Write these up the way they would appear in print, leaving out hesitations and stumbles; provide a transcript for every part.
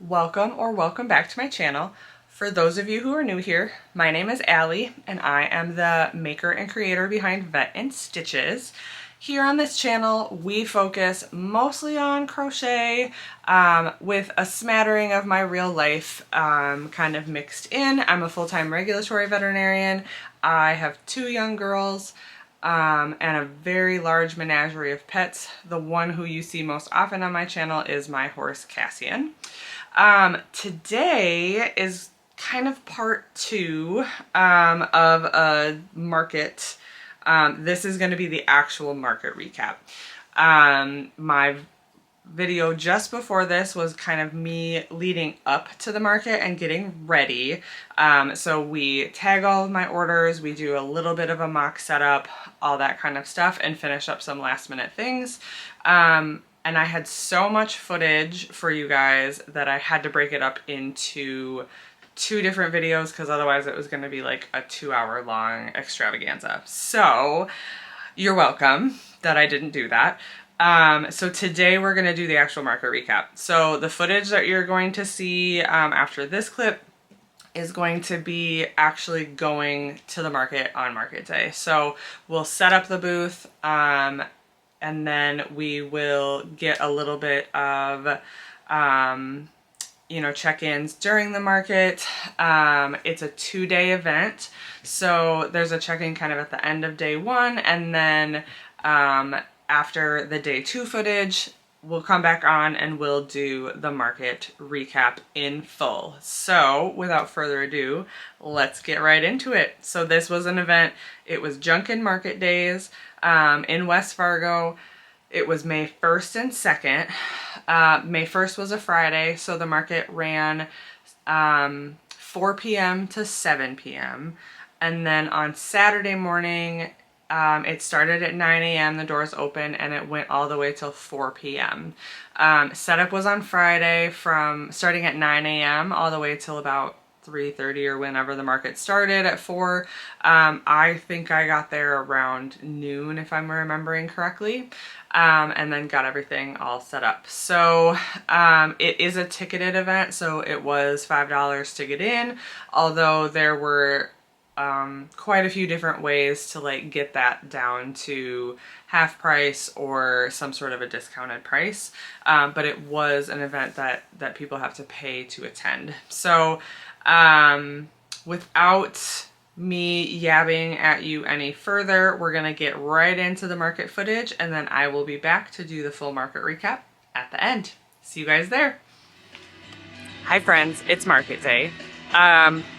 welcome back to my channel. For those of you who are new here, my name is Allie and I am the maker and creator behind VetInStitches. Here on this channel, we focus mostly on crochet with a smattering of my real life kind of mixed in. I'm a full-time regulatory veterinarian. I have 2 young girls and a very large menagerie of pets. The one who you see most often on my channel is my horse Cassian. Today is kind of part 2 of a market. This is going to be the actual market recap. My video just before this was kind of me leading up to the market and getting ready. So we tag all of my orders, we do a little bit of a mock setup, all that kind of stuff, and finish up some last minute things. And I had so much footage for you guys that I had to break it up into 2 different videos because otherwise it was going to be like a 2-hour long extravaganza. So you're welcome that I didn't do that. So today we're going to do the actual market recap. So the footage that you're going to see after this clip is going to be actually going to the market on market day. So we'll set up the booth and then we will get a little bit of check-ins during the market. It's a 2-day event, so there's a check-in kind of at the end of day 1, and then after the day 2 footage, we'll come back on and we'll do the market recap in full. So without further ado, let's get right into it. So this was an event. It was Junkin Market Days in West Fargo. It was May 1st and 2nd. May 1st was a Friday, so the market ran 4 p.m. to 7 p.m. And then on Saturday morning, it started at 9 a.m. The doors open and it went all the way till 4 p.m. Setup was on Friday from starting at 9 a.m. all the way till about 3:30 or whenever the market started at 4. I think I got there around noon if I'm remembering correctly, and then got everything all set up. So it is a ticketed event, so it was $5 to get in, although there were quite a few different ways to like get that down to half price or some sort of a discounted price. But it was an event that people have to pay to attend. So without me yabbing at you any further, we're gonna get right into the market footage and then I will be back to do the full market recap at the end. See you guys there. Hi friends, it's market day.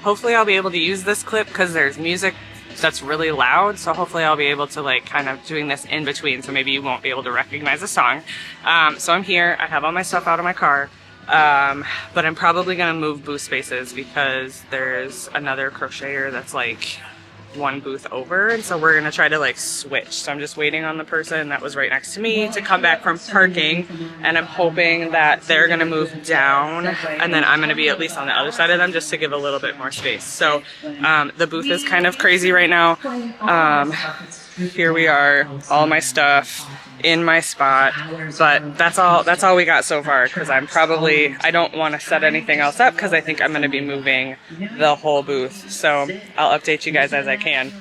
Hopefully I'll be able to use this clip because there's music that's really loud, so hopefully I'll be able to like kind of doing this in between, so maybe you won't be able to recognize the song. So I'm here, I have all my stuff out of my car, but I'm probably gonna move booth spaces because there's another crocheter that's like 1 booth over, and so we're gonna try to like switch. So I'm just waiting on the person that was right next to me to come back from parking, and I'm hoping that they're gonna move down and then I'm gonna be at least on the other side of them just to give a little bit more space. So the booth is kind of crazy right now. Here we are, all my stuff in my spot, but that's all we got so far because I don't want to set anything else up because I think I'm going to be moving the whole booth. So I'll update you guys as I can.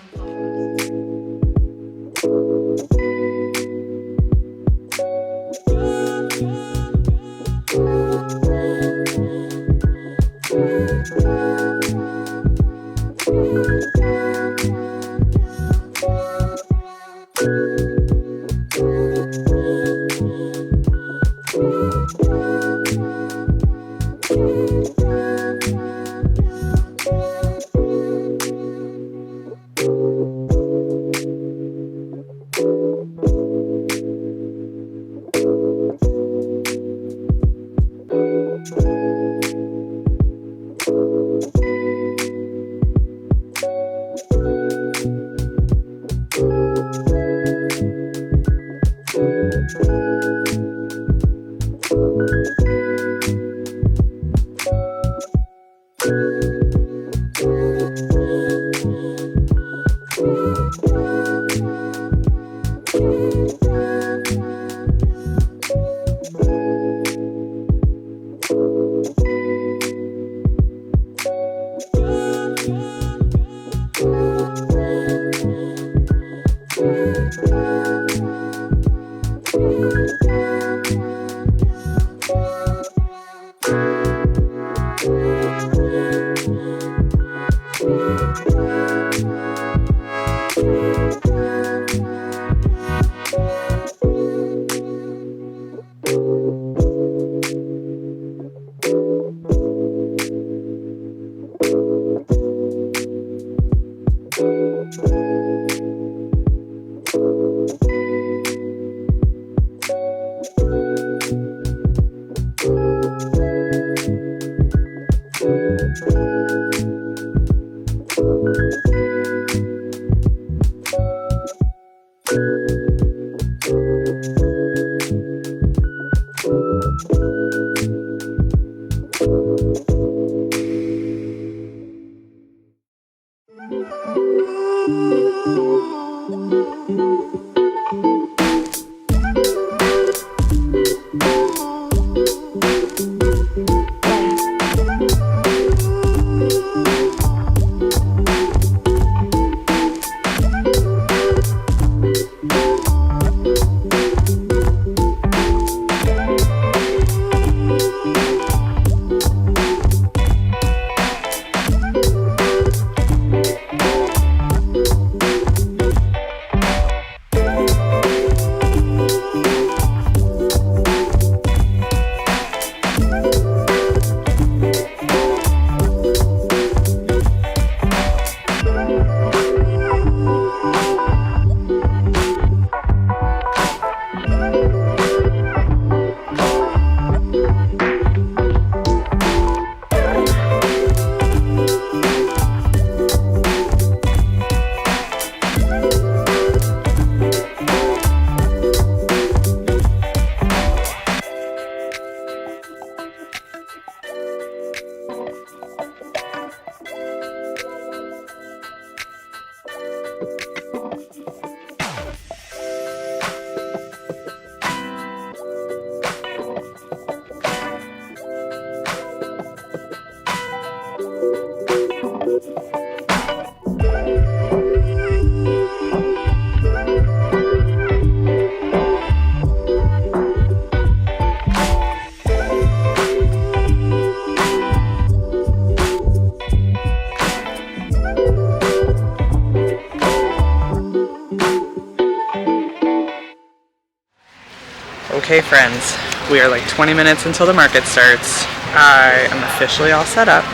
Okay friends, we are like 20 minutes until the market starts. I am officially all set up.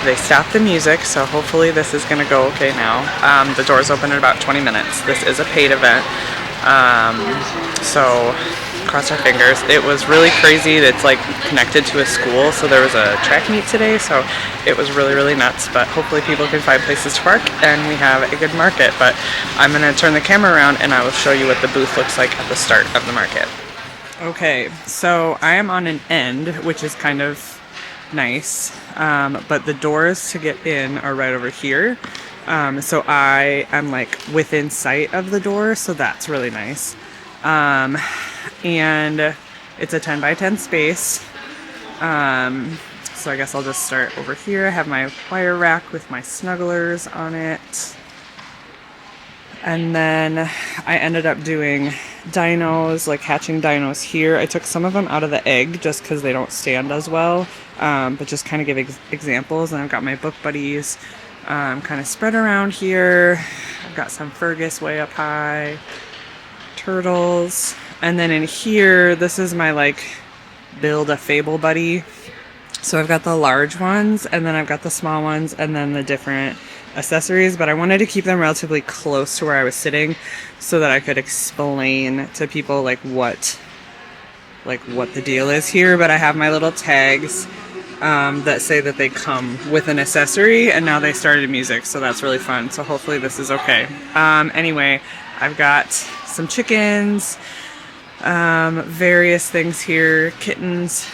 They stopped the music, so hopefully this is gonna go okay now. The doors open in about 20 minutes. This is a paid event, so cross our fingers. It was really crazy. It's like connected to a school, so there was a track meet today, so it was really nuts, but hopefully people can find places to park and we have a good market. But I'm gonna turn the camera around and I will show you what the booth looks like at the start of the market. Okay, so I am on an end, which is kind of nice, but the doors to get in are right over here. So I am like within sight of the door, so that's really nice. And it's a 10 by 10 space. So I guess I'll just start over here. I have my wire rack with my snugglers on it. And then I ended up doing dinos, like hatching dinos here. I took some of them out of the egg just because they don't stand as well, but just kind of give examples. And I've got my book buddies kind of spread around here. I've got some Fergus way up high, turtles. And then in here, this is my like build a fable buddy. So I've got the large ones, and then I've got the small ones, and then the different accessories, but I wanted to keep them relatively close to where I was sitting so that I could explain to people like what the deal is here. But I have my little tags that say that they come with an accessory, and now they started music, so that's really fun. So hopefully this is okay. Anyway, I've got some chickens, various things here, kittens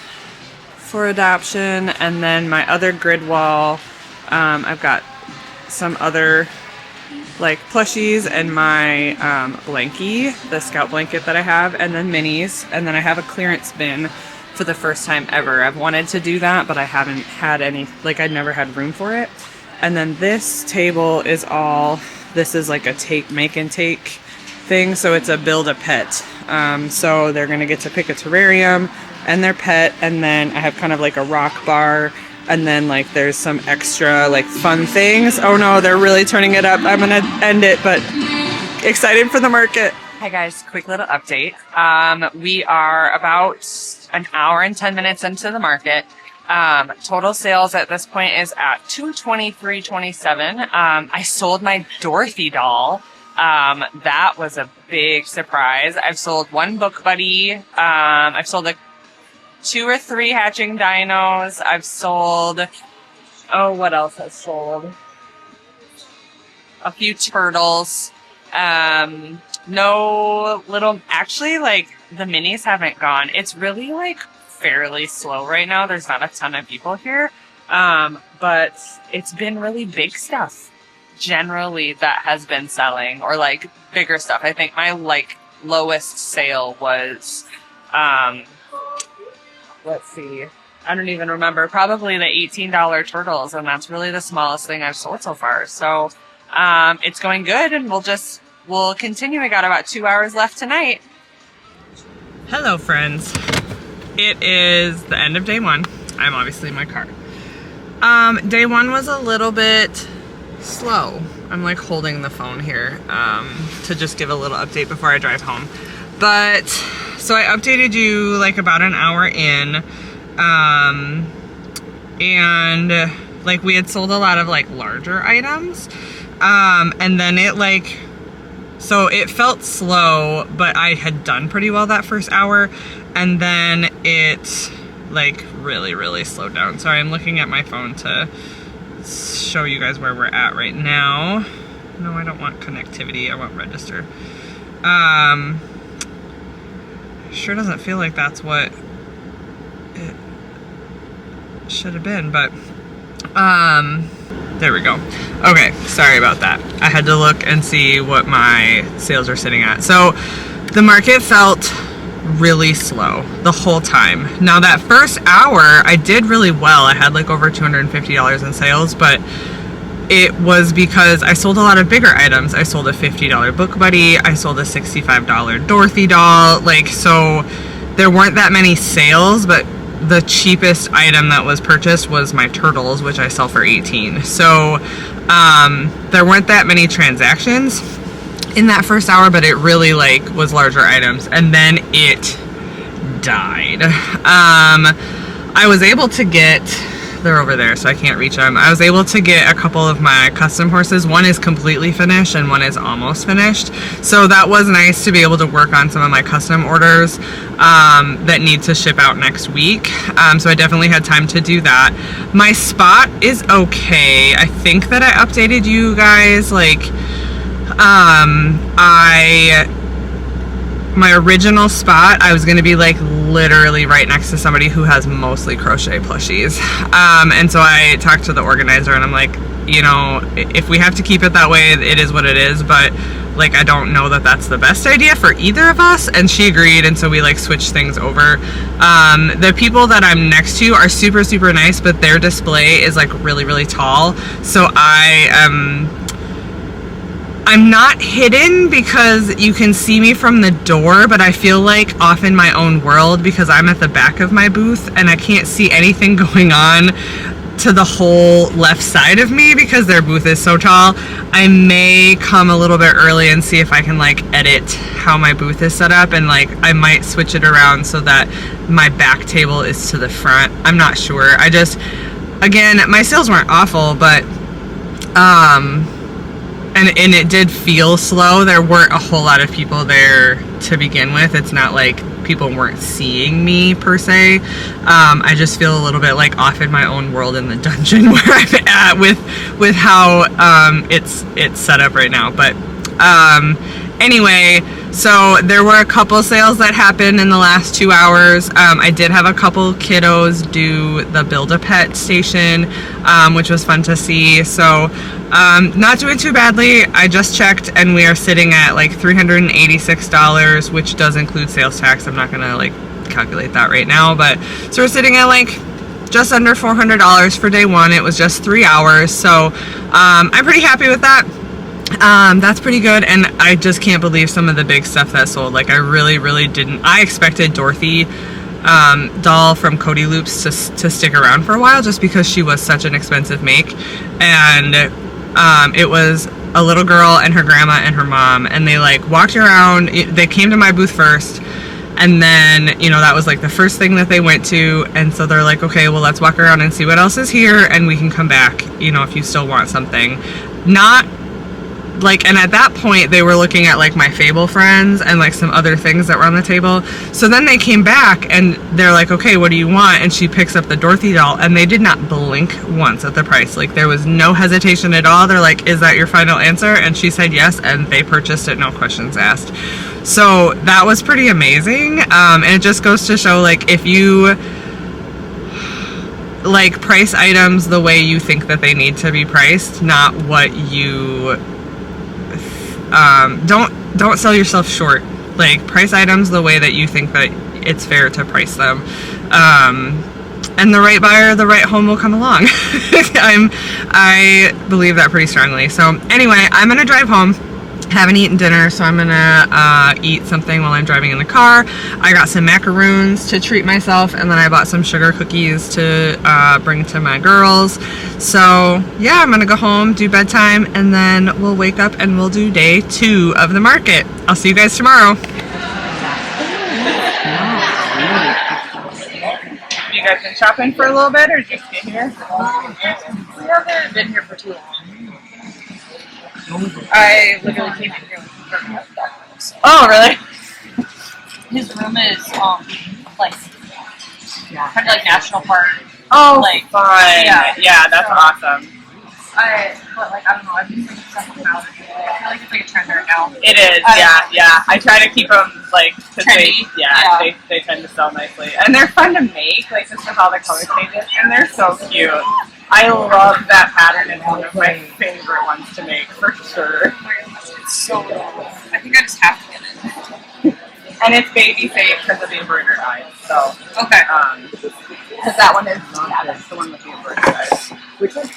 for adoption, and then my other grid wall, I've got some other like plushies and my blankie, the scout blanket that I have, and then minis, and then I have a clearance bin for the first time ever. I've wanted to do that, but I haven't had any, like I'd never had room for it. And then this table is all, this is like a make and take thing, so it's a build a pet. So they're gonna get to pick a terrarium and their pet, and then I have kind of like a rock bar, and then like there's some extra like fun things. Oh no, they're really turning it up. I'm gonna end it, but excited for the market. Hi guys, quick little update. We are about an hour and 10 minutes into the market. Total sales at this point is at $223.27. I sold my Dorothy doll. That was a big surprise. I've sold one Book Buddy. I've sold 2 or 3 hatching dinos. I've sold, what else has sold? A few turtles. No little, actually, like, the minis haven't gone. It's really, like, fairly slow right now. There's not a ton of people here. But it's been really big stuff generally that has been selling, or like bigger stuff. I think my like lowest sale was, let's see, I don't even remember, probably the $18 turtles. And that's really the smallest thing I've sold so far. So, it's going good, and we'll continue. We got about 2 hours left tonight. Hello, friends. It is the end of day 1. I'm obviously in my car. Day 1 was a little bit slow. I'm like holding the phone here to just give a little update before I drive home. But, so I updated you like about an hour in, and like we had sold a lot of like larger items, and then it like, so it felt slow, but I had done pretty well that first hour, and then it like really slowed down. Sorry, I'm looking at my phone to show you guys where we're at right now. No, I don't want connectivity, I want register. Sure doesn't feel like that's what it should have been, but there we go. Okay, sorry about that. I had to look and see what my sales are sitting at. So the market felt really slow the whole time. Now that first hour I did really well. I had like over $250 in sales, but it was because I sold a lot of bigger items. I sold a $50 Book Buddy, I sold a $65 Dorothy doll, like, so there weren't that many sales, but the cheapest item that was purchased was my turtles, which I sell for $18. So there weren't that many transactions in that first hour, but it really like was larger items, and then it died. I was able to get, they're over there so I can't reach them. I was able to get a couple of my custom horses. One is completely finished and one is almost finished, so that was nice to be able to work on some of my custom orders that need to ship out next week. So I definitely had time to do that. My spot is okay. I think that I updated you guys, like my original spot, I was going to be like literally right next to somebody who has mostly crochet plushies. And so I talked to the organizer and I'm like, you know, if we have to keep it that way, it is what it is, but like I don't know that that's the best idea for either of us. And she agreed, and so we like switched things over. The people that I'm next to are super nice, but their display is like really tall, so I'm not hidden because you can see me from the door, but I feel like off in my own world because I'm at the back of my booth and I can't see anything going on to the whole left side of me because their booth is so tall. I may come a little bit early and see if I can like edit how my booth is set up, and like I might switch it around so that my back table is to the front. I'm not sure. Again, my sales weren't awful, but and it did feel slow. There weren't a whole lot of people there to begin with. It's not like people weren't seeing me per se. I just feel a little bit like off in my own world in the dungeon where I'm at with how it's set up right now. But anyway, so there were a couple sales that happened in the last 2 hours. I did have a couple kiddos do the Build-A-Pet station, which was fun to see. So not doing too badly. I just checked and we are sitting at like $386, which does include sales tax. I'm not gonna like calculate that right now, but so we're sitting at like just under $400 for day 1. It was just 3 hours, so I'm pretty happy with that. That's pretty good, and I just can't believe some of the big stuff that sold. Like I really didn't. I expected Dorothy doll from CotyLoops to stick around for a while just because she was such an expensive make, and it was a little girl and her grandma and her mom, and they like walked around. They came to my booth first, And then, you know, that was like the first thing that they went to. And so they're like, okay, well, let's walk around and see what else is here, and we can come back, you know, if you still want something. Not like, and at that point they were looking at like my Fable friends and like some other things that were on the table. So then they came back and they're like, okay, what do you want? And she picks up the Dorothy doll, and they did not blink once at the price. Like, there was no hesitation at all. They're like, is that your final answer? And she said yes, and they purchased it, no questions asked. So that was pretty amazing. And it just goes to show, like, if you like price items the way you think that they need to be priced, not what you don't sell yourself short. Like, price items the way that you think that it's fair to price them, and the right buyer, the right home will come along. I believe that pretty strongly. So anyway, I'm gonna drive home. Haven't eaten dinner, so I'm gonna eat something while I'm driving in the car. I got some macaroons to treat myself, and then I bought some sugar cookies to bring to my girls. So yeah, I'm gonna go home, do bedtime, and then we'll wake up and we'll do day 2 of the market. I'll see you guys tomorrow. You guys been shopping for a little bit, or just get here? We haven't been here for too long. I literally came in here with stuff. Oh, really? His room is like kind of like national park. Oh, like fun. Yeah, that's so, awesome. But like, I don't know, I've been thinking stuff about it. I feel like it's like a trend right now. It is, yeah. I try to keep them like, cause trendy. they tend to sell nicely, and they're fun to make. Like, just with all the color changes, and they're so cute. I love that pattern. It's one of my favorite ones to make, for sure. It's so cool. I think I just have to get it. And it's baby safe because of the embroidered eyes. So okay. Because that one is, that's the one with the embroidered eyes. Which one?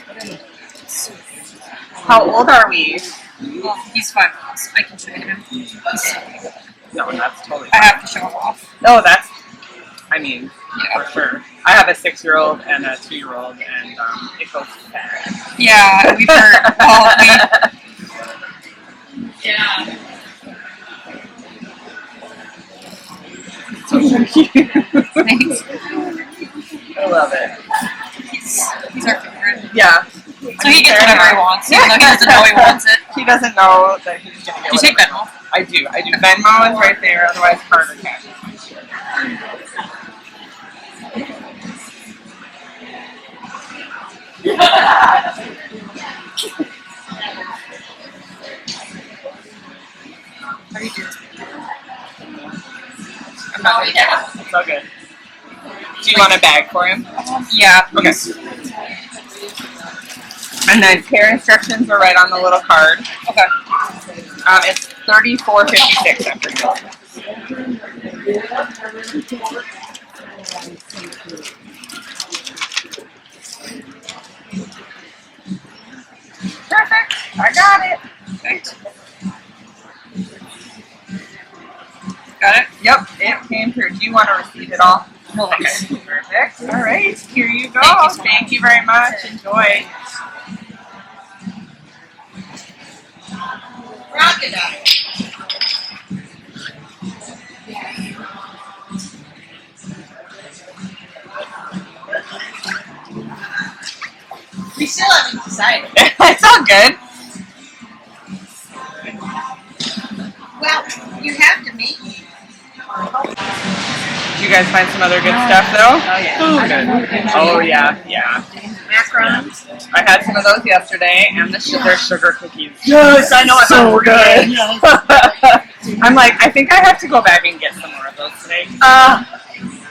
How old are we? Well, he's 5 months. I can show him. He's so cute. No, that's totally fine. I have to show him off. No, that's, I mean, for sure. I have a 6-year-old and a 2-year-old, and it goes fast. Yeah, we've heard. Yeah. So cute. Thanks. I love it. He's our favorite. Yeah. So he gets whatever he wants, even though he doesn't know he wants it. He doesn't know that he's going to get You take Venmo? I do. Venmo is right there, otherwise card or cash. How do you do? I'm not going to get it. It's all good. Do you want a bag for him? Yeah. Okay. And then care instructions are right on the little card. Okay. It's $34.56 after bill. Perfect. I got it. Perfect. Got it? Yep, it came through. Do you want to receive it all? No, thanks. Okay. Perfect. All right. Here you go. Thank you so much. Thank you very much. Enjoy. Crocodile. We still haven't decided. It's all good. Well, you have to meet me. Did you guys find some other good stuff though? Oh, yeah. Good. Oh yeah. Macarons. I had some of those yesterday, and they're sugar cookies. Yes, I know. So good. I'm like, I think I have to go back and get some more of those today.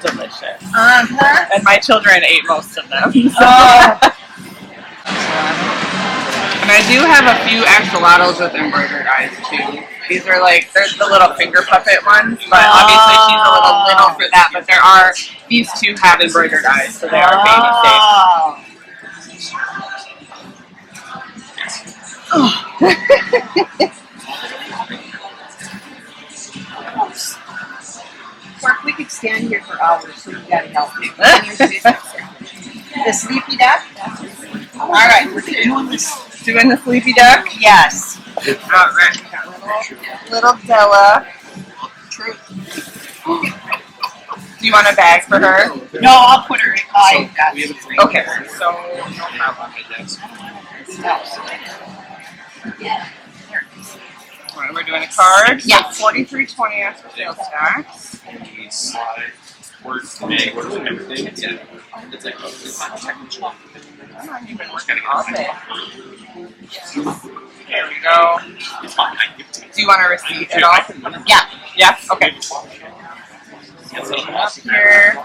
Delicious. And my children ate most of them. So. And I do have a few axolotls with embroidered eyes too. These are like, there's the little finger puppet ones, but obviously she's a little little for that. But these two have embroidered eyes, so they are baby safe. Mark, we could stand here for hours, so you gotta help me. The sleepy duck? Alright, we're doing this. Doing the sleepy duck? Yes. Alright, little Della. True. Do you want a bag for her? No, I'll put her in. I got it. Okay, so no problem. Alright, we're doing a card. Yeah. $43.20 after sales tax. You've been working all day. There we go. Do you want a receipt at all? Yeah. Yeah? Okay. Up here.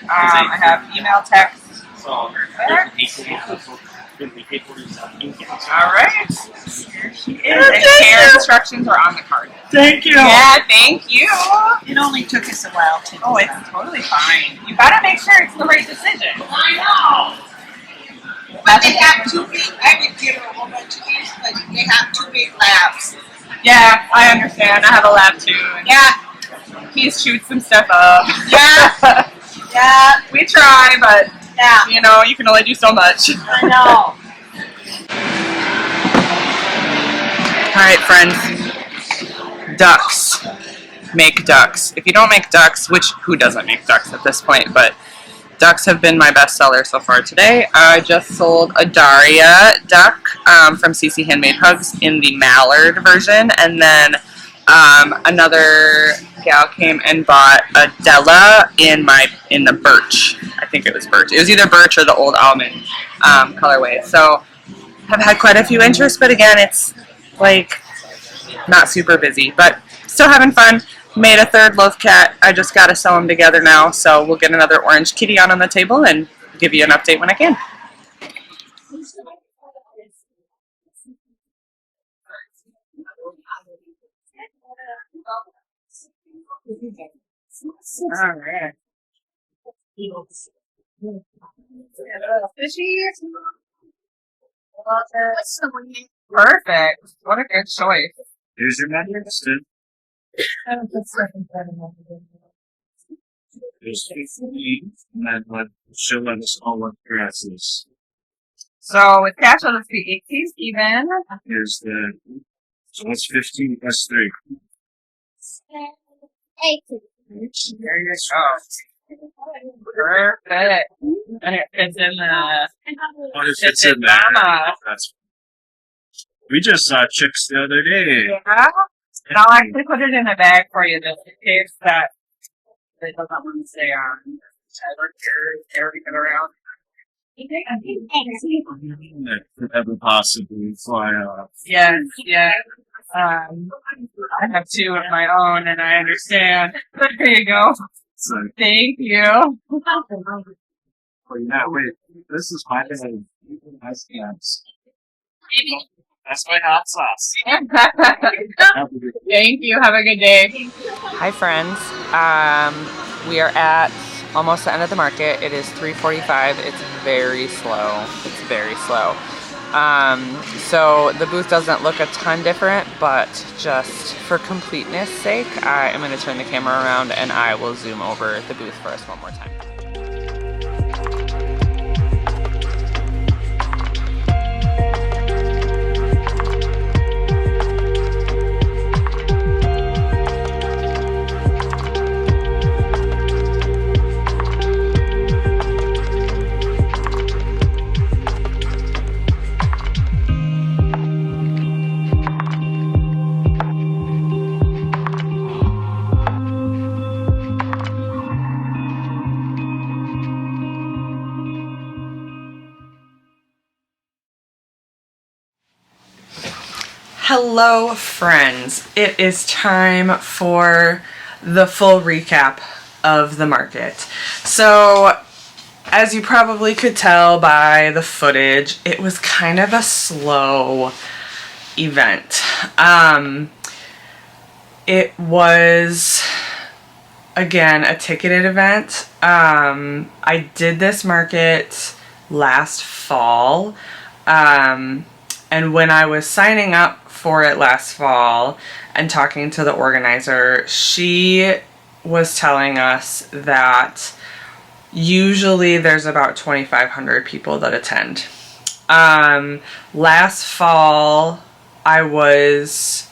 I have email, text. Alright. Here she is. And care instructions are on the card. Thank you. Yeah, thank you. It only took us a while to. Oh, it's totally fine. You gotta make sure it's the right decision. I know. But they have two big. I would give her a whole bunch of these, but they have two big labs. Yeah, I understand. I have a lab too. And Yeah. he's shoots some stuff up. Yeah. Yeah. We try, but Yeah. you know, you can only do so much. I know. Alright, friends. Ducks. Make ducks. If you don't make ducks, which who doesn't make ducks at this point, but ducks have been my best seller so far today. I just sold a Daria duck from CC Handmade Hugs in the mallard version, and then another gal came and bought a Della in the birch. I think it was birch. It was either birch or the old almond colorway. So I've had quite a few interests, but again, it's like not super busy, but still having fun. Made a third loaf cat. I just got to sew them together now, so we'll get another orange kitty on the table and give you an update when I can. All right. Perfect. What a good choice. Here's your menu listed. There's 15, and then she'll let us know what grasses. So with cash, let's be 18 even. Here's the, so what's 15 plus 3? There you go. Perfect. And it fits in the Oh, it fits in there. mama. That's, we just saw chicks the other day. Yeah. And I'll actually put it in a bag for you just in case that it doesn't want to stay on. Carry it around. That could ever possibly fly off. Yes, yes. I have two of my own, and I understand. There you go. So, Thank you. oh, yeah, wait. This is my bag. That's gas. That's my hot sauce. Thank you. Have a good day. Hi, friends. We are at almost the end of the market. It is 3:45. It's very slow. It's very slow. So the booth doesn't look a ton different, but just for completeness sake, I am going to turn the camera around and I will zoom over the booth for us one more time. Hello, friends. It is time for the full recap of the market. So, as you probably could tell by the footage, it was kind of a slow event. It was, again, a ticketed event. I did this market last fall, and when I was signing up for it last fall and talking to the organizer, she was telling us that usually there's about 2,500 people that attend. Last fall, I was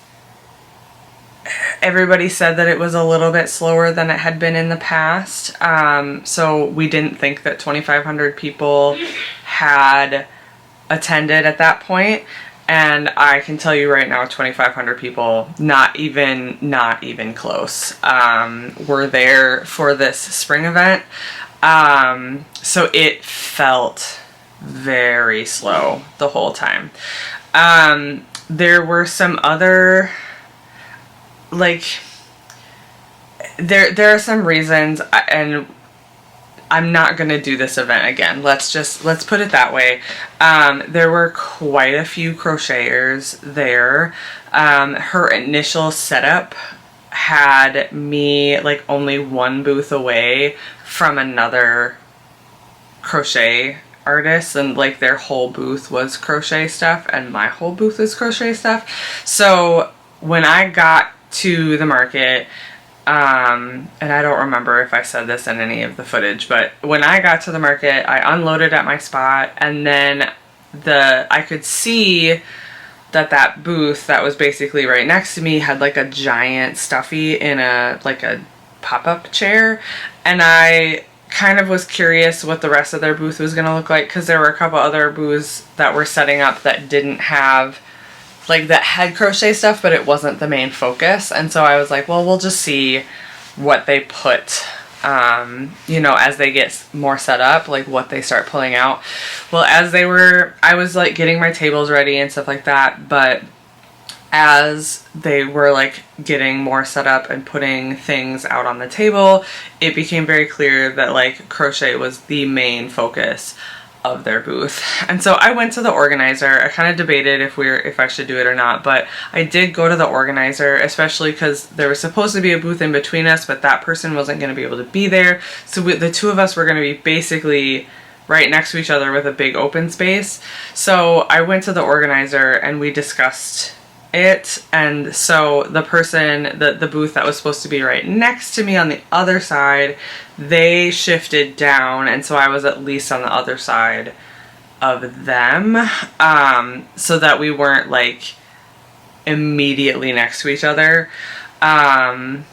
everybody said that it was a little bit slower than it had been in the past. So we didn't think that 2,500 people had attended at that point. And I can tell you right now, 2,500 people, not even close, were there for this spring event. So it felt very slow the whole time. There were some other, like, there are some reasons, and I'm not going to do this event again. Let's put it that way. There were quite a few crocheters there. Her initial setup had me like only one booth away from another crochet artist, and like their whole booth was crochet stuff and my whole booth is crochet stuff. So when I got to the market, and I don't remember if I said this in any of the footage, but when I got to the market, I unloaded at my spot, and then I could see that booth that was basically right next to me had like a giant stuffy in a pop-up chair, and I kind of was curious what the rest of their booth was gonna look like, because there were a couple other booths that were setting up that didn't have, like, that had crochet stuff, but it wasn't the main focus. And so I was like, well, we'll just see what they put, you know, as they get more set up, like what they start pulling out. Well, I was like getting my tables ready and stuff like that, but as they were like getting more set up and putting things out on the table, it became very clear that like crochet was the main focus of their booth. And so I went to the organizer. I kind of debated if I should do it or not, but I did go to the organizer, especially because there was supposed to be a booth in between us, but that person wasn't going to be able to be there. So the two of us were going to be basically right next to each other with a big open space. So I went to the organizer and we discussed it. And so the person, the booth that was supposed to be right next to me on the other side, they shifted down, and so I was at least on the other side of them, so that we weren't like immediately next to each other. But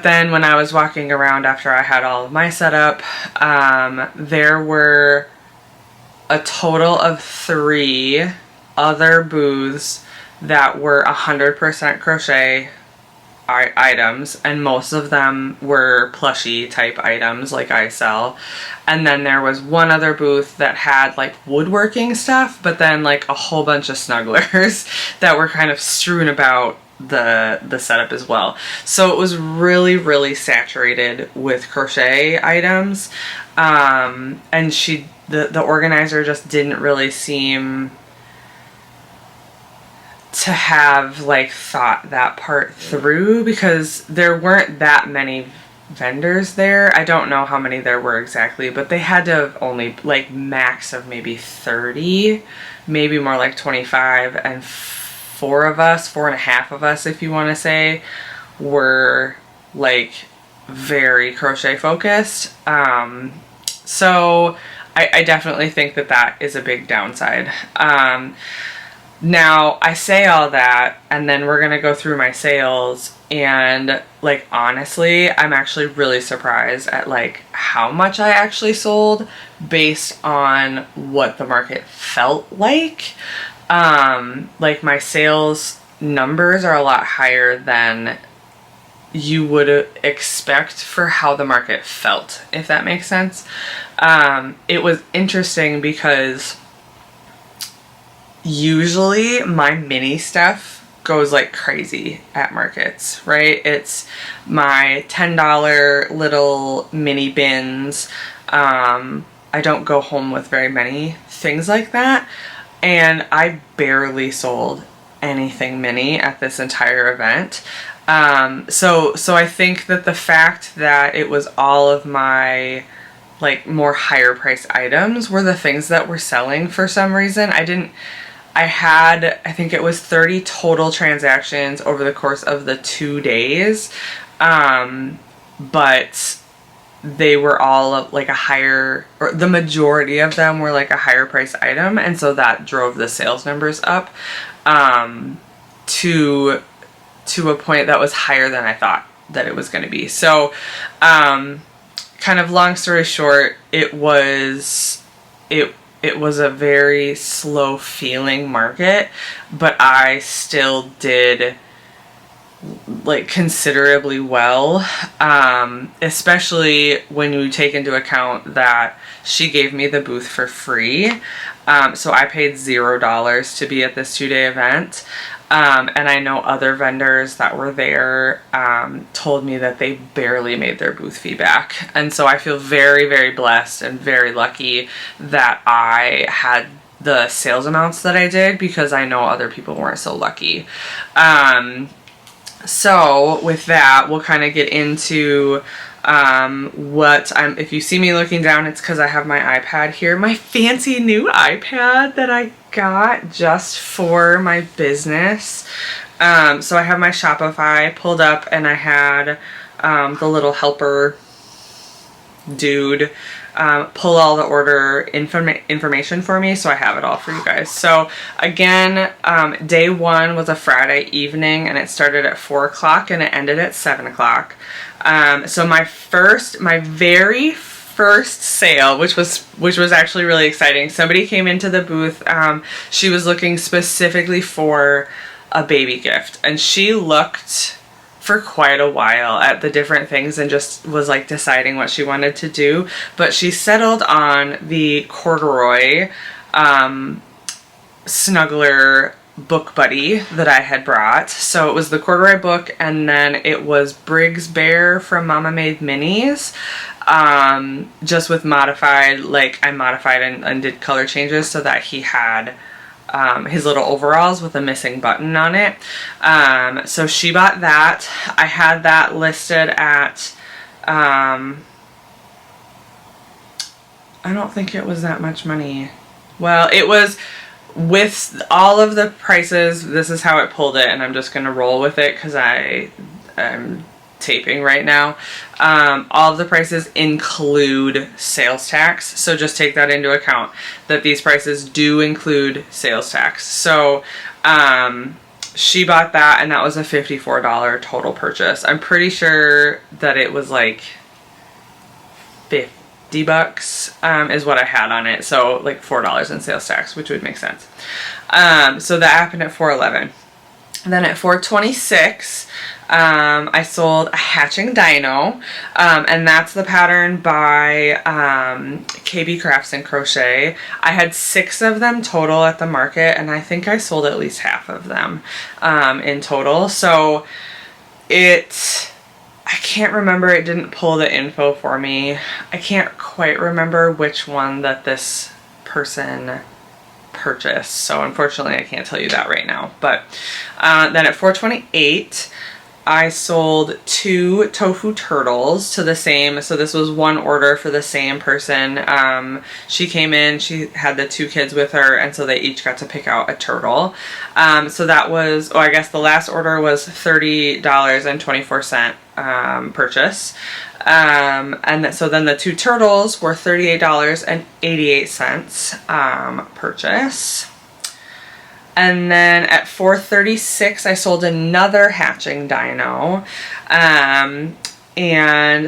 then when I was walking around after I had all of my setup, there were a total of 3 other booths that were 100% crochet items, and most of them were plushie type items like I sell. And then there was one other booth that had like woodworking stuff, but then like a whole bunch of snugglers that were kind of strewn about the setup as well. So it was really saturated with crochet items, and the organizer just didn't really seem to have like thought that part through, because there weren't that many vendors there. I don't know how many there were exactly, but they had to have only like max of maybe 30, maybe more like 25, and 4.5 of us, if you want to say, were like very crochet focused. So I definitely think that is a big downside. Now, I say all that, and then we're gonna go through my sales, and like honestly, I'm actually really surprised at like how much I actually sold based on what the market felt like. Like my sales numbers are a lot higher than you would expect for how the market felt, if that makes sense. It was interesting because usually my mini stuff goes like crazy at markets, right? It's my $10 little mini bins. I don't go home with very many things like that, and I barely sold anything mini at this entire event. So I think that the fact that it was all of my like more higher price items were the things that were selling for some reason. I think it was 30 total transactions over the course of the 2 days, but they were all like a higher, or the majority of them were like a higher price item, and so that drove the sales numbers up to to a point that was higher than I thought that it was going to be. So kind of long story short, it was a very slow feeling market, but I still did like considerably well, especially when you take into account that she gave me the booth for free. So I paid $0 to be at this 2-day event. And I know other vendors that were there told me that they barely made their booth fee back. And so I feel very, very blessed and very lucky that I had the sales amounts that I did, because I know other people weren't so lucky. So with that, we'll kind of get into if you see me looking down, it's because I have my iPad here, my fancy new iPad that I got just for my business. So I have my Shopify pulled up, and I had the little helper dude pull all the order information for me, so I have it all for you guys. So again, day 1 was a Friday evening, and it started at 4 o'clock and it ended at 7 o'clock. So my very first sale, which was actually really exciting, somebody came into the booth. She was looking specifically for a baby gift, and she looked for quite a while at the different things and just was like deciding what she wanted to do, but she settled on the corduroy snuggler book buddy that I had brought. So it was the corduroy book, and then it was Briggs Bear from Mama Made Minis, just with modified, like I modified and did color changes so that he had his little overalls with a missing button on it. So she bought that. I had that listed at, I don't think it was that much money. Well, it was with all of the prices. This is how it pulled it, and I'm just going to roll with it because I'm taping right now. All of the prices include sales tax, so just take that into account, that these prices do include sales tax. So she bought that, and that was a $54 total purchase. I'm pretty sure that it was like $50 is what I had on it, so like $4 in sales tax, which would make sense. So that happened at 411. Then at 426, I sold a hatching dino, and that's the pattern by KB Crafts and Crochet. I had 6 of them total at the market, and I think I sold at least half of them in total. So I can't remember, it didn't pull the info for me. I can't quite remember which one that this person purchase, so unfortunately I can't tell you that right now. But then at 428 I sold 2 tofu turtles to the same, so this was one order for the same person. She came in, she had the 2 kids with her, and so they each got to pick out a turtle. So that was, I guess the last order was $30.24 purchase. So then the 2 turtles were $38.88 purchase. And then at 436 I sold another hatching dino. And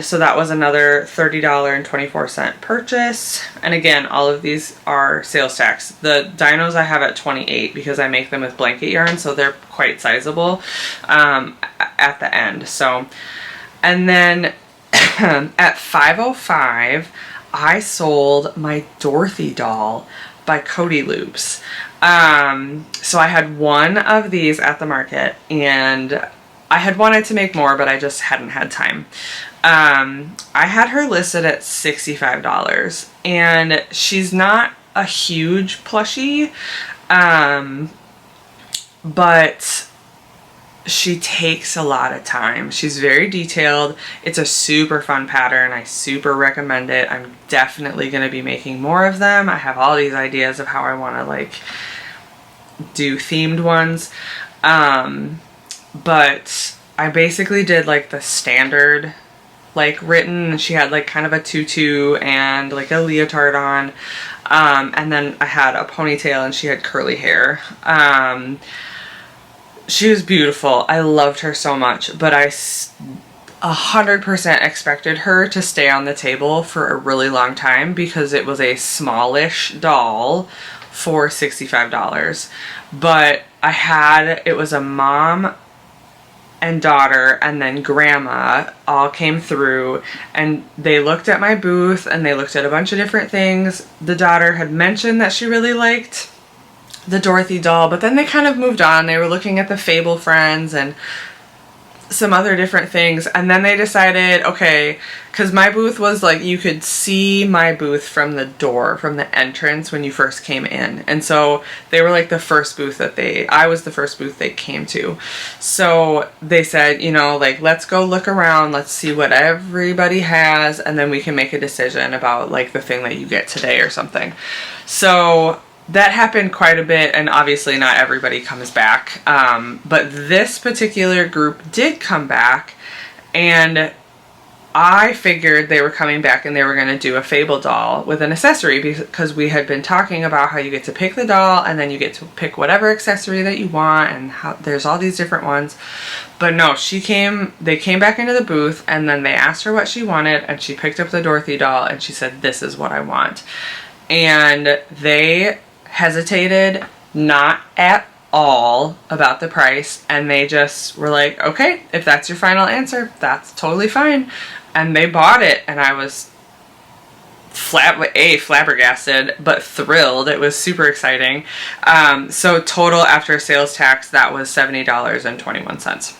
so that was another $30.24 purchase. And again, all of these are sales tax. The dinos I have at 28 because I make them with blanket yarn, so they're quite sizable at the end. So, and then at 505 I sold my Dorothy doll by CotyLoops. So I had 1 of these at the market, and I had wanted to make more, but I just hadn't had time. I had her listed at $65, and she's not a huge plushie, but she takes a lot of time. She's very detailed. It's a super fun pattern. I super recommend it. I'm definitely going to be making more of them. I have all these ideas of how I want to like do themed ones. But I basically did like the standard like written. She had like kind of a tutu and like a leotard on. And then I had a ponytail and she had curly hair. she was beautiful. I loved her so much, but I 100% expected her to stay on the table for a really long time because it was a smallish doll for $65. But it was a mom and daughter and then grandma all came through, and they looked at my booth and they looked at a bunch of different things. The daughter had mentioned that she really liked the Dorothy doll, but then they kind of moved on. They were looking at the Fable Friends and some other different things, and then they decided, okay, because my booth was like, you could see my booth from the door, from the entrance when you first came in, and so they were like the first booth that I was the first booth they came to. So they said, you know, like, let's go look around, let's see what everybody has, and then we can make a decision about like the thing that you get today or something. So that happened quite a bit, and obviously not everybody comes back. But this particular group did come back, and I figured they were coming back and they were going to do a Fable doll with an accessory, because we had been talking about how you get to pick the doll and then you get to pick whatever accessory that you want, and how there's all these different ones. But no, they came back into the booth, and then they asked her what she wanted, and she picked up the Dorothy doll and she said, "This is what I want." And they hesitated not at all about the price, and they just were like, okay, if that's your final answer, that's totally fine. And they bought it, and I was flabbergasted but thrilled. It was super exciting. So total after sales tax, that was $70.21.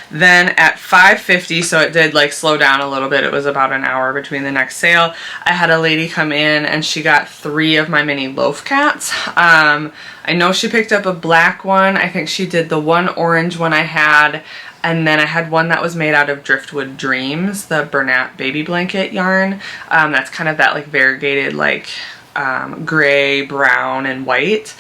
Then at $5.50, so it did like slow down a little bit. It was about an hour between the next sale. I had a lady come in and she got 3 of my mini loaf cats. I know she picked up a black one. I think she did the one orange one I had. And then I had one that was made out of Driftwood Dreams, the Bernat baby blanket yarn. That's kind of that like variegated like gray, brown, and white.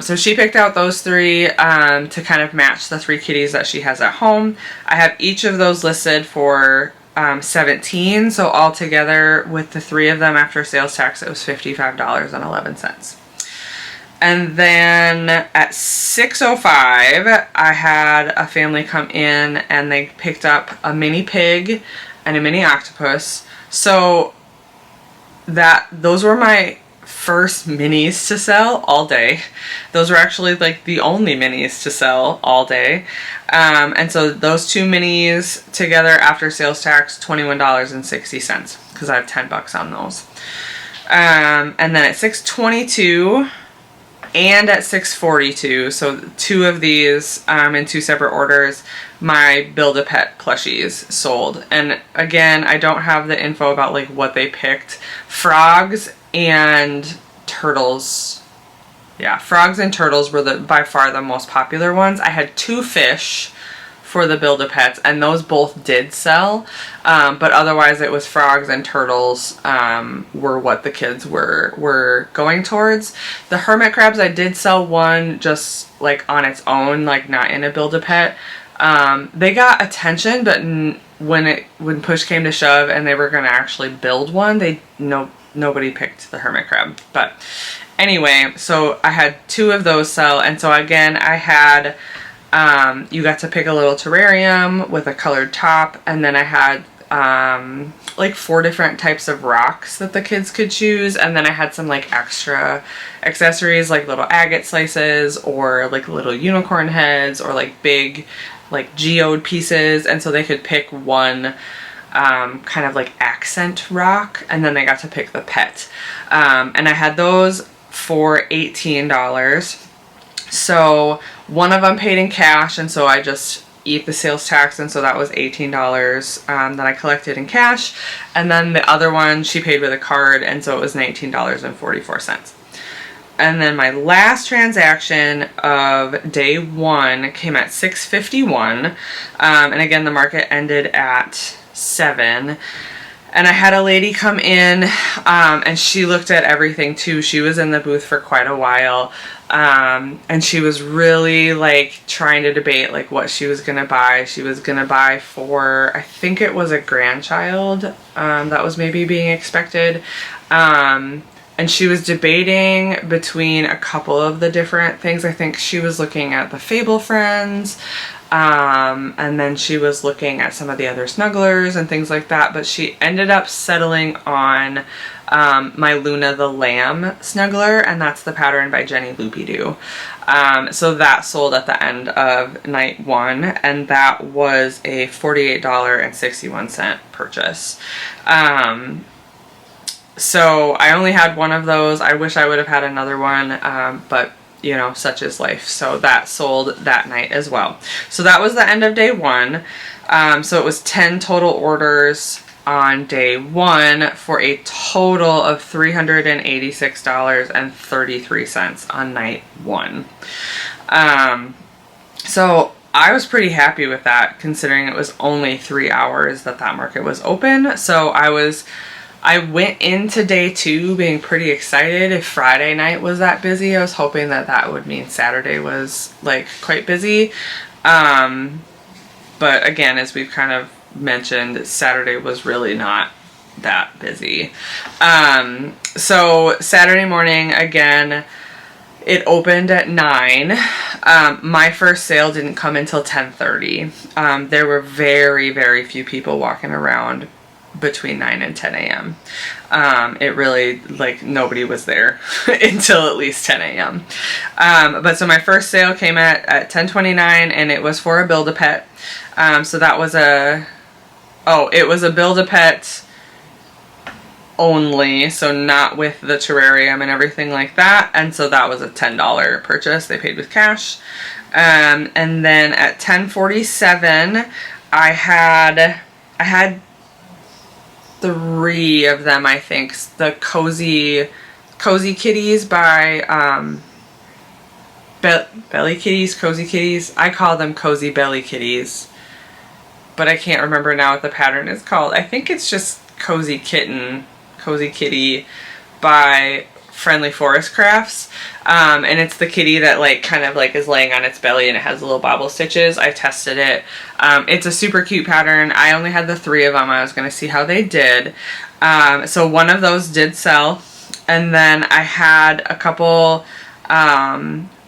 So she picked out those 3 to kind of match the 3 kitties that she has at home. I have each of those listed for $17, so altogether with the 3 of them after sales tax, it was $55.11. And then at 6:05, I had a family come in and they picked up a mini pig and a mini octopus. So those were my first minis to sell all day. Those were actually like the only minis to sell all day. And so those 2 minis together after sales tax, $21.60, because I have $10 on those. And then at 6:22 and at 6:42, so 2 of these in 2 separate orders, my Build-A-Pet plushies sold. And again, I don't have the info about like what they picked. Frogs and turtles. Yeah, frogs and turtles were by far the most popular ones. I had 2 fish for the Build-A-Pets, and those both did sell, but otherwise it was frogs and turtles were what the kids were going towards. The hermit crabs, I did sell one just like on its own, like not in a Build-A-Pet. They got attention, but when push came to shove and they were going to actually build one, nobody picked the hermit crab. But anyway, so I had 2 of those sell, and so again I had you got to pick a little terrarium with a colored top, and then I had like 4 different types of rocks that the kids could choose, and then I had some like extra accessories like little agate slices or like little unicorn heads or like big like geode pieces, and so they could pick one kind of like accent rock, and then they got to pick the pet. And I had those for $18. So one of them paid in cash, and so I just eat the sales tax, and so that was $18 that I collected in cash. And then the other one she paid with a card, and so it was $19.44. And then my last transaction of day 1 came at 6:51, and again the market ended at 7. And I had a lady come in, and she looked at everything too. She was in the booth for quite a while, and she was really like trying to debate like what she was gonna buy. She was gonna buy for, I think it was a grandchild that was maybe being expected. and she was debating between a couple of the different things. I think she was looking at the Fable Friends, and then she was looking at some of the other snugglers and things like that, but she ended up settling on my Luna the Lamb snuggler, and that's the pattern by Jenny Loopy-Doo. So that sold at the end of night 1, and that was a $48.61 purchase. So I only had one of those. I wish I would have had another one, but you know, such is life. So that sold that night as well. So that was the end of day 1. So it was 10 total orders on day 1 for a total of $386.33 on night 1. So I was pretty happy with that, considering it was only 3 hours that market was open. So I went into day 2 being pretty excited. If Friday night was that busy, I was hoping that that would mean Saturday was like quite busy. But again, as we've kind of mentioned, Saturday was really not that busy. So Saturday morning, again, it opened at 9. My first sale didn't come until 10:30. There were very, very few people walking around between 9 and 10 a.m. It really, like, nobody was there until at least 10 a.m. But so my first sale came at 10:29, and it was for a Build-A-Pet. So that was it was a Build-A-Pet only, so not with the terrarium and everything like that. And so that was a $10 purchase. They paid with cash. And then at 10:47, I had 3 of them, I think. The Cozy Kitties by Belly Kitties, Cozy Kitties. I call them Cozy Belly Kitties, but I can't remember now what the pattern is called. I think it's just Cozy Kitty by Friendly Forest Crafts. And it's the kitty that like kind of like is laying on its belly, and it has little bobble stitches. I tested it. It's a super cute pattern. I only had the 3 of them. I was going to see how they did. So one of those did sell. And then I had a couple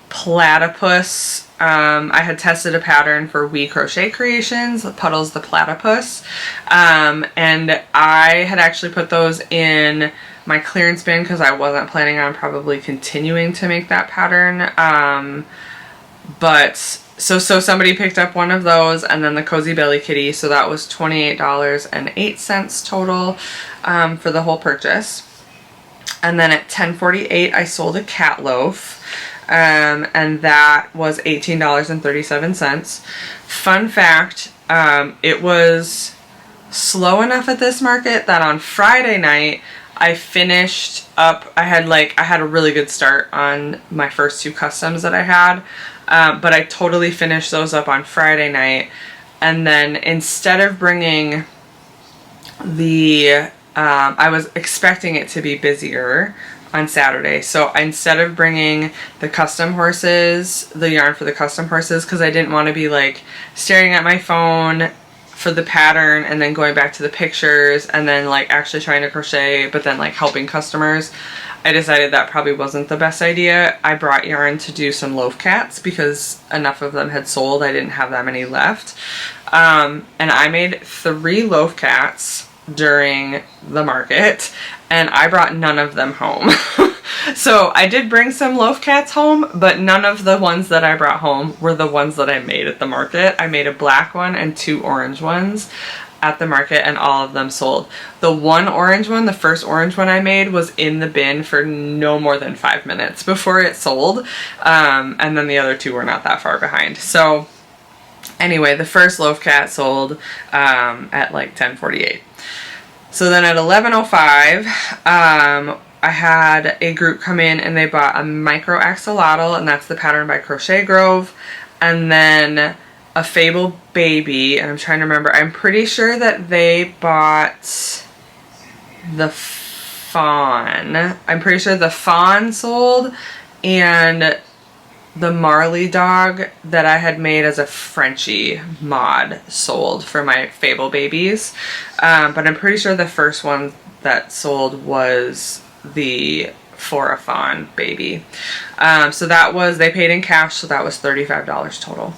platypus. I had tested a pattern for We Crochet Creations, Puddles the Platypus. And I had actually put those in my clearance bin because I wasn't planning on probably continuing to make that pattern. But so somebody picked up one of those, and then the Cozy Belly Kitty. So that was $28.08 total for the whole purchase. And then at 10:48, I sold a cat loaf. And that was $18.37. Fun fact, it was slow enough at this market that on Friday night I finished up. I had a really good start on my first 2 customs that I had, but I totally finished those up on Friday night. And then instead of bringing I was expecting it to be busier on Saturday. So instead of bringing the custom horses, the yarn for the custom horses, because I didn't want to be like staring at my phone for the pattern and then going back to the pictures and then like actually trying to crochet but then like helping customers, I decided that probably wasn't the best idea. I brought yarn to do some loaf cats because enough of them had sold. I didn't have that many left. And I made 3 loaf cats during the market, and I brought none of them home. So I did bring some loaf cats home, but none of the ones that I brought home were the ones that I made at the market. I made a black one and 2 orange ones at the market, and all of them sold. The one orange one, the first orange one I made, was in the bin for no more than 5 minutes before it sold. And then the other 2 were not that far behind. So anyway, the first loaf cat sold at like 10:48. So then at 11:05, I had a group come in and they bought a micro axolotl, and that's the pattern by Crochet Grove, and then a Fable baby, and I'm trying to remember. I'm pretty sure that they bought the fawn. I'm pretty sure the fawn sold, and the Marley dog that I had made as a Frenchie mod sold for my Fable babies. But I'm pretty sure the first one that sold was the for a fawn baby. So that was, they paid in cash, so that was $35 total.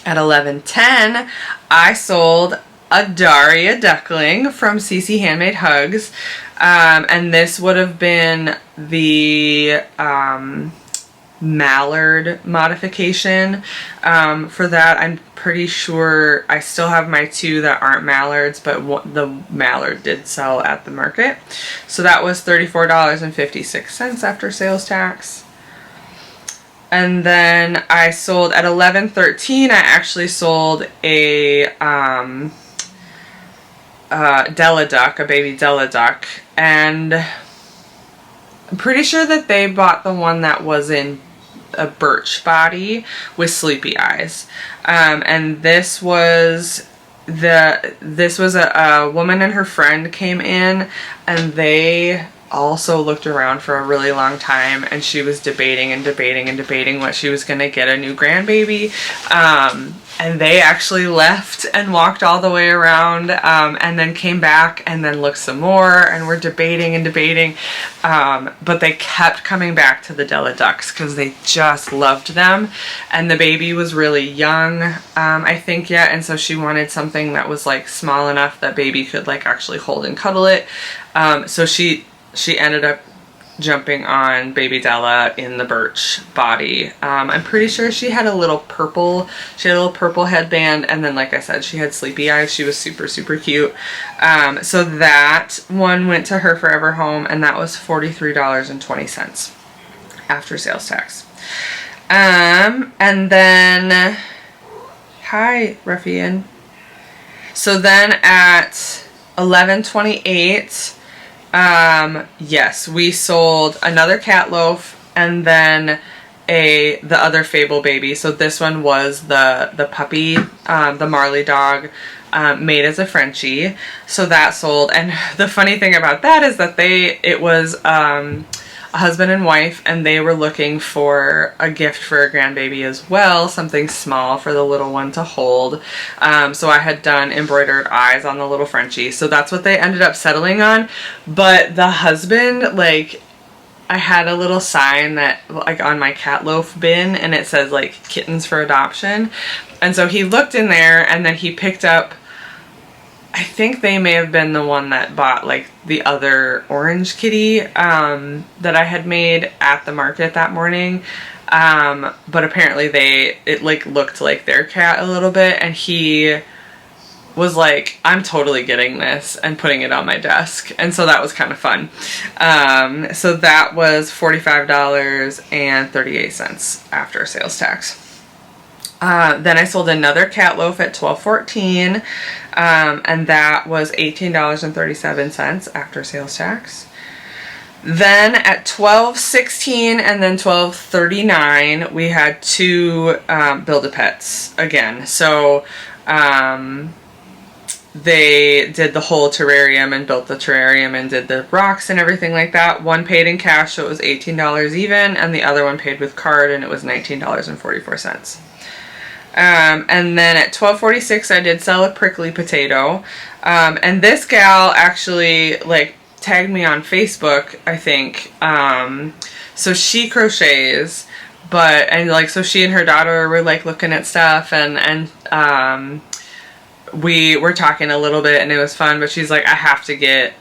At 11:10, I sold a Daria duckling from CC Handmade Hugs, and this would have been the mallard modification. For that, I'm pretty sure I still have my two that aren't mallards, but the mallard did sell at the market. So that was $34.56 after sales tax. And then I sold at 11:13, I actually sold a Della duck, a baby Della duck, and I'm pretty sure that they bought the one that was in a birch body with sleepy eyes. And this was a woman and her friend came in, and they also looked around for a really long time, and she was debating and debating and debating what she was going to get a new grandbaby. And they actually left and walked all the way around, and then came back and then looked some more, and were debating and debating. But they kept coming back to the Della ducks because they just loved them. And the baby was really young, I think, yet. And so she wanted something that was like small enough that baby could like actually hold and cuddle it. So she ended up jumping on baby Della in the birch body. I'm pretty sure she had a little purple headband, and then like I said, she had sleepy eyes. She was super, super cute. So that one went to her forever home, and that was $43.20 after sales tax. And then, hi, Ruffian. So then at 11:28, yes, we sold another cat loaf, and then the other Fable baby. So this one was the puppy, the Marley dog, made as a Frenchie. So that sold. And the funny thing about that is that it was a husband and wife, and they were looking for a gift for a grandbaby as well, something small for the little one to hold. So I had done embroidered eyes on the little Frenchie, so that's what they ended up settling on. But the husband, like, I had a little sign that like on my cat loaf bin, and it says like kittens for adoption. And so he looked in there, and then he picked up, I think they may have been the one that bought like the other orange kitty that I had made at the market that morning. But apparently it like looked like their cat a little bit, and he was like, I'm totally getting this, and putting it on my desk. And so that was kind of fun. So that was $45.38 after sales tax. Then I sold another cat loaf at 12:14, and that was $18.37 after sales tax. Then at 12:16 and then 12:39, we had two Build-A-Pets again. So they did the whole terrarium and built the terrarium and did the rocks and everything like that. One paid in cash, so it was $18 even, and the other one paid with card, and it was $19.44. And then at 12:46, I did sell a prickly potato. And this gal actually like tagged me on Facebook, I think. So she crochets, so she and her daughter were like looking at stuff, and we were talking a little bit, and it was fun, but she's like, I have to get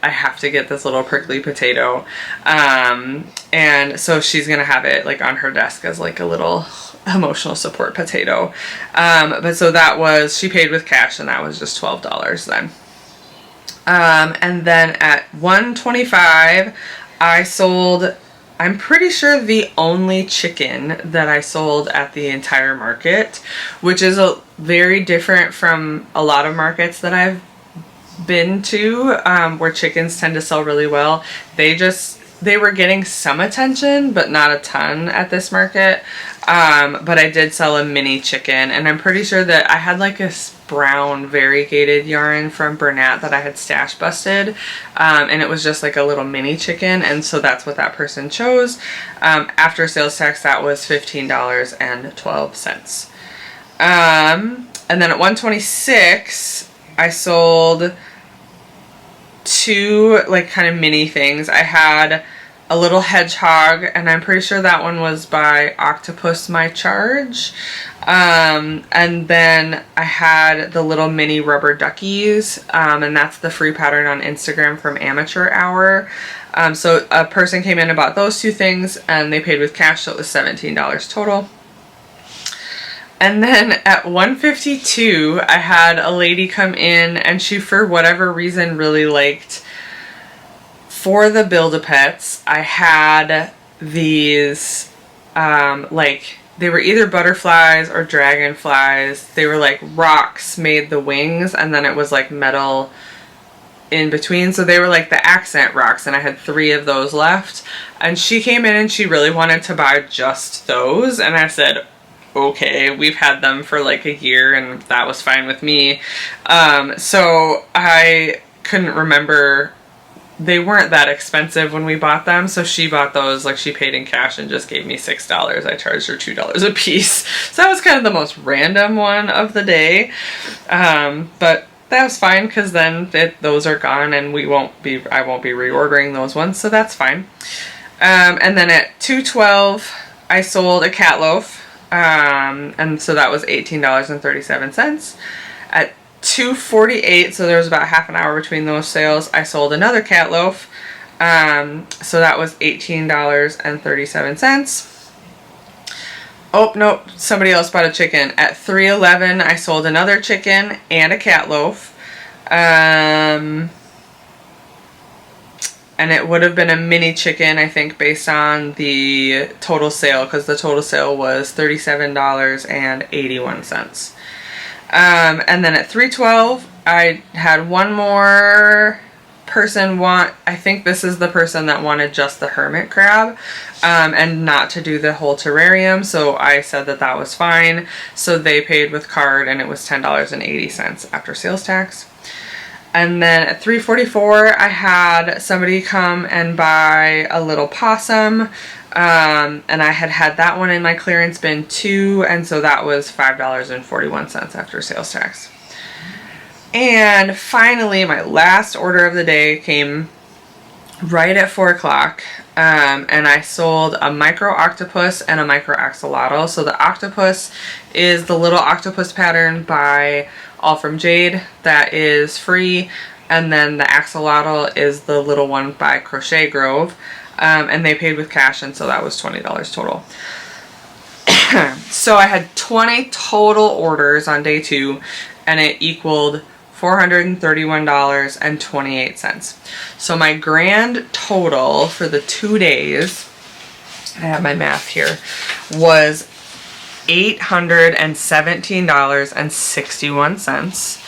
this little prickly potato. And so she's gonna have it like on her desk as like a little emotional support potato. But so that was, she paid with cash, and that was just $12 then. And then at 1:25, I sold, I'm pretty sure the only chicken that I sold at the entire market, which is very different from a lot of markets that I've been to, where chickens tend to sell really well. They were getting some attention, but not a ton at this market. But I did sell a mini chicken, and I'm pretty sure that I had like a brown variegated yarn from Bernat that I had stash busted, and it was just like a little mini chicken, and so that's what that person chose. After sales tax, that was $15.12. And then at 1:26, I sold two like kind of mini things. I had a little hedgehog, and I'm pretty sure that one was by Octopus My Charge. And then I had the little mini rubber duckies, and that's the free pattern on Instagram from Amateur Hour. So a person came in and bought those two things, and they paid with cash, so it was $17 total. And then at 1:52, I had a lady come in, and she, for whatever reason, really liked, for the Build-A-Pets, I had these, like, they were either butterflies or dragonflies. They were like rocks made the wings, and then it was like metal in between. So they were like the accent rocks, and I had 3 of those left. And she came in and she really wanted to buy just those. And I said, okay, we've had them for like a year, and that was fine with me. So I couldn't remember. They weren't that expensive when we bought them, so she bought those, like she paid in cash and just gave me $6. I charged her $2 a piece. So that was kind of the most random one of the day. But that was fine, because then those are gone, and I won't be reordering those ones, so that's fine. And then at 2:12, I sold a cat loaf, and so that was $18.37. At 2:48, so there was about half an hour between those sales, I sold another cat loaf, so that was $18.37. Oh, nope, somebody else bought a chicken. At 3:11, I sold another chicken and a cat loaf, and it would have been a mini chicken, I think, based on the total sale, because the total sale was $37.81. And then at 3:12, I had one more person I think this is the person that wanted just the hermit crab, and not to do the whole terrarium, so I said that that was fine. So they paid with card, and it was $10.80 after sales tax. And then at 3:44, I had somebody come and buy a little possum, and I had that one in my clearance bin too, and so that was $5.41 after sales tax. And finally, my last order of the day came right at 4 o'clock, and I sold a micro octopus and a micro axolotl. So the octopus is the little octopus pattern by All From Jade that is free, and then the axolotl is the little one by Crochet Grove, and they paid with cash, and so that was $20 total. So I had 20 total orders on day 2, and it equaled $431.28. So my grand total for the 2 days, I have my math here, was $817.61.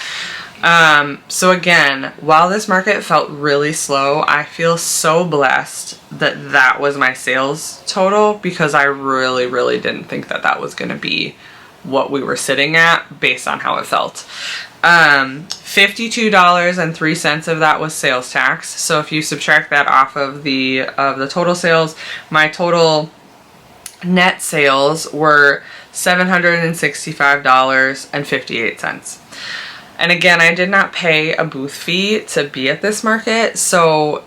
So again, while this market felt really slow, I feel so blessed that that was my sales total, because I really, really didn't think that that was going to be what we were sitting at based on how it felt. $52.03 of that was sales tax. So if you subtract that off of the total sales, my total net sales were $765.58. And again, I did not pay a booth fee to be at this market, so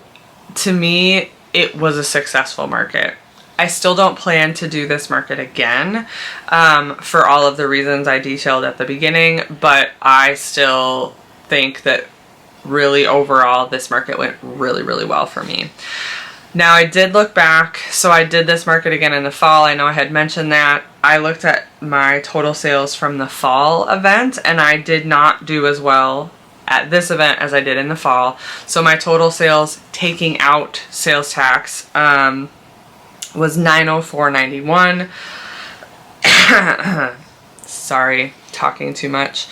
to me, it was a successful market. I still don't plan to do this market again, for all of the reasons I detailed at the beginning, but I still think that really overall this market went really, really well for me. Now I did look back, so I did this market again in the fall. I know I had mentioned that. I looked at my total sales from the fall event, and I did not do as well at this event as I did in the fall. So my total sales, taking out sales tax, was $904.91. Sorry, talking too much.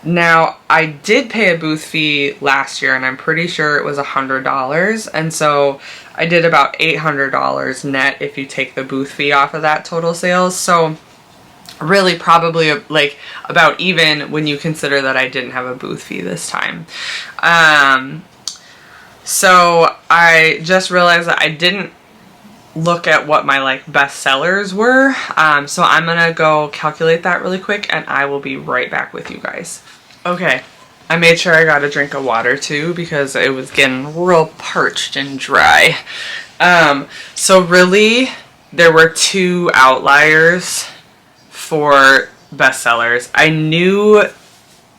Now, I did pay a booth fee last year, and I'm pretty sure it was $100, and so I did about $800 net if you take the booth fee off of that total sales. So really probably like about even when you consider that I didn't have a booth fee this time. So I just realized that I didn't look at what my like best sellers were, so I'm gonna go calculate that really quick, and I will be right back with you guys. Okay, I made sure I got a drink of water too because it was getting real parched and dry. So really, there were 2 outliers for bestsellers. I knew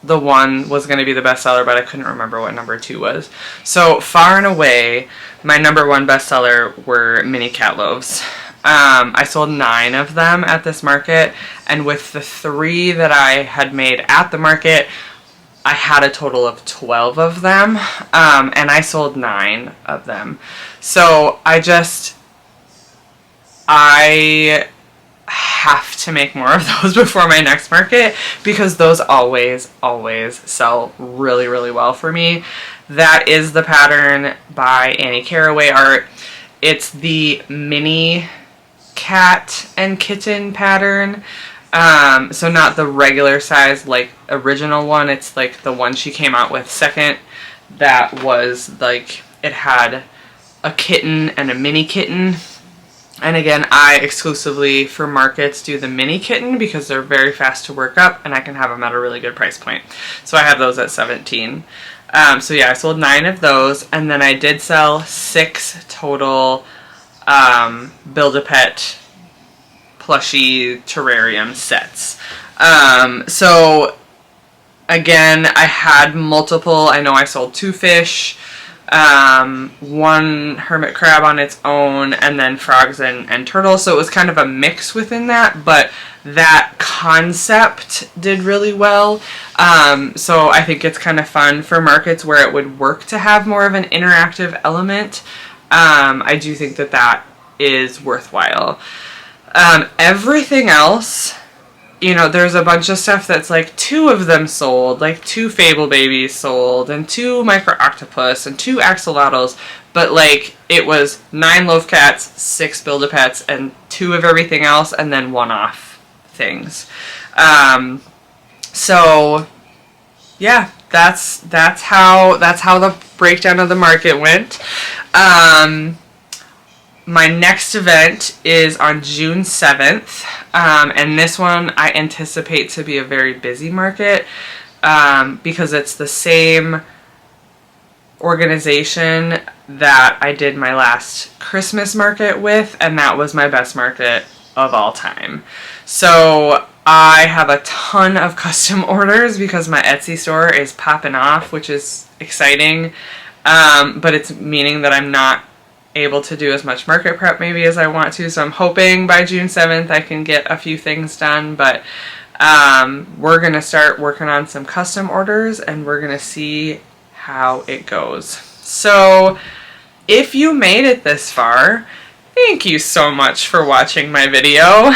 the one was going to be the bestseller, but I couldn't remember what number 2 was. So far and away, my number 1 bestseller were mini cat loaves. I sold 9 of them at this market, and with the 3 that I had made at the market, I had a total of 12 of them, and I sold 9 of them. So I have to make more of those before my next market because those always sell really, really well for me. That is the pattern by Annie Caraway Art. It's the mini cat and kitten pattern. So not the regular size like original one. It's like the one she came out with second that was like it had a kitten and a mini kitten. And again, I exclusively for markets do the mini kitten because they're very fast to work up and I can have them at a really good price point. So I have those at $17. So yeah, I sold 9 of those, and then I did sell 6 total Build-A-Pet plushie terrarium sets. So again, I had multiple. I know I sold 2 fish, 1 hermit crab on its own, and then frogs and turtles. So it was kind of a mix within that, but that concept did really well. So I think it's kind of fun for markets where it would work to have more of an interactive element. I do think that that is worthwhile. Everything else, you know, there's a bunch of stuff that's like 2 of them sold, like 2 Fable babies sold, and 2 micro octopus, and 2 axolotls, but like it was 9 loaf cats, 6 Build-A-Pets, and 2 of everything else, and then one-off things. So yeah, that's how the breakdown of the market went. My next event is on June 7th, and this one I anticipate to be a very busy market because it's the same organization that I did my last Christmas market with, and that was my best market of all time. So I have a ton of custom orders because my Etsy store is popping off, which is exciting, but it's meaning that I'm not able to do as much market prep maybe as I want to, so I'm hoping by June 7th I can get a few things done, but we're going to start working on some custom orders and we're going to see how it goes. So if you made it this far, thank you so much for watching my video.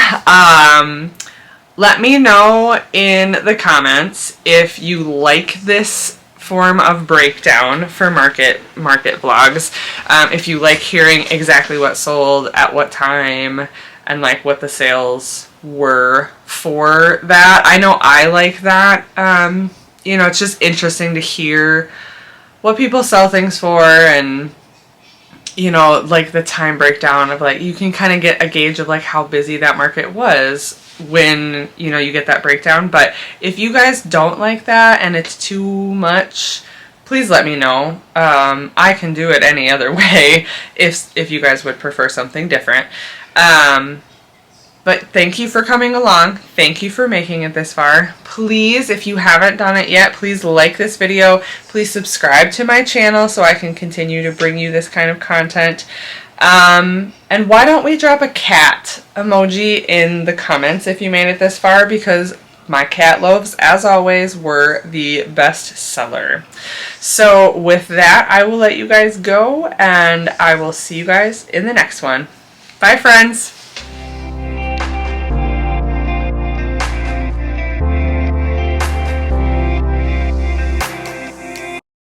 Let me know in the comments if you like this form of breakdown for market vlogs. If you like hearing exactly what sold at what time and like what the sales were for that. I know I like that. You know, it's just interesting to hear what people sell things for, and you know, like the time breakdown of like, you can kind of get a gauge of like how busy that market was when, you know, you get that breakdown. But if you guys don't like that and it's too much, please let me know. I can do it any other way if you guys would prefer something different. But thank you for coming along. Thank you for making it this far. Please, if you haven't done it yet, please like this video. Please subscribe to my channel so I can continue to bring you this kind of content. And why don't we drop a cat emoji in the comments if you made it this far, because my cat loaves, as always, were the best seller. So with that, I will let you guys go, and I will see you guys in the next one. Bye, friends!